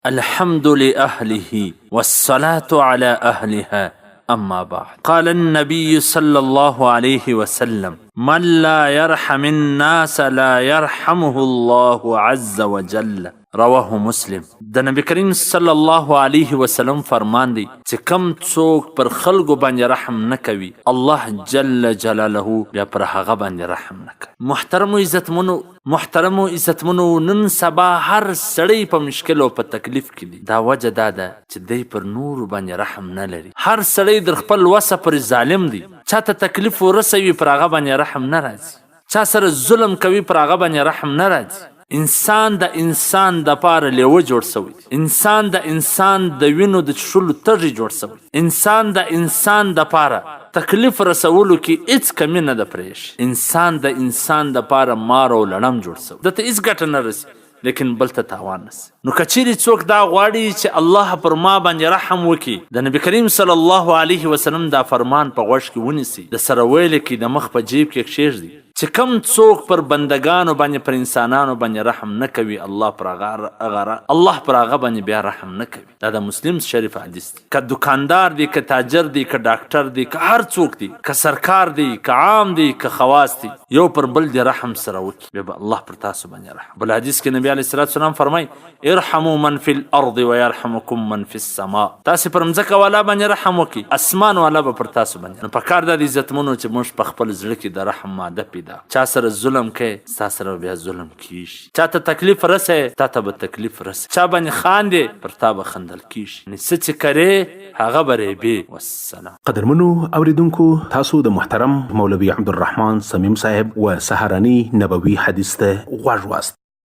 الحمد لأهله والصلاة على أهلها. أما بعد، قال النبي صلى الله عليه وسلم: من لا يرحم الناس لا يرحمه الله عز وجل. رواه مسلم. د نبی کریم صلی الله علیه وسلم فرمان دی چې کم څوک پر خلکو باندې رحم نه کوي، الله جل جلاله بیا پر هغه باندې رحم نه کوي. محترمو عزتمنو نن سبا هر سړی په مشکل او په تکلیف کې دی. دا وجه دا ده چې دی پر نور باندې رحم نه لري. هر سړی در خپل وسه پر ظالم دی. چاته تکلیف ورسوي پر هغه باندې رحم نه راځي. چا سره ظلم کوي پر هغه باندې رحم نه راځي. انسان د انسان د پاره لیوه جوړ سوی، انسان د انسان د وینو د چښلو تږي جوړ سوی، انسان د انسان د پاره تکلیف رسولو کې هیڅ کمی نه ده پریښ، انسان د انسان د پاره مار او لړم جوړ سوی، دته هیڅ ګټه نه رسي لیکن بل ته تاوان نسی. نو کچیرې څوک دا غواړي چې الله پر ما باندې رحم وکړي، د نبی کریم صلی الله علیه وسلم دا فرمان په غوږ کې ونیسي، د سره ویلې کې د مخ په جیب کې کښېږدي چې کم څوک پر بندگانو باندې پر انسانانو باندې رحم نه کوي، الله پر هغه باندې بیا رحم نه کوي. دا د مسلم شریف حدیث دی. که دکاندار دی، که تاجر دی، که ډاکټر دی، که هر څوک دی، که سرکار دی، که عام دی، که خواص دی، یو پر بل دی رحم سره وکړي، بیا به الله پر تاسو باندې رحم. بل حدیث کې نبی علیه الصلاة والسلام فرمایي: ارحموا من فی الارض ويرحمکم من فی السماء. تاسو پر مځکه والا باندې رحم وکړي، اسمان والا به پر تاسو باندې. نو پکار دا د عزتمنو چې موږ په خپل زړه کې د رحم ماده پیدا. چا سره ظلم کوي، ستا سره بیا ظلم کیږي. چا ته تکلیف رسوي، تا ته به تکلیف رسي. چا باندې خاندې، پر تا به خندل کیږي. یعنې څه چې کرې هغه به ریبې. والسلام. قدرمنو اوریدونکو، تاسو د محترم مولوي عبدالرحمن صمیم صاحب و سهارني نبوي حدیث ته غوږ واست.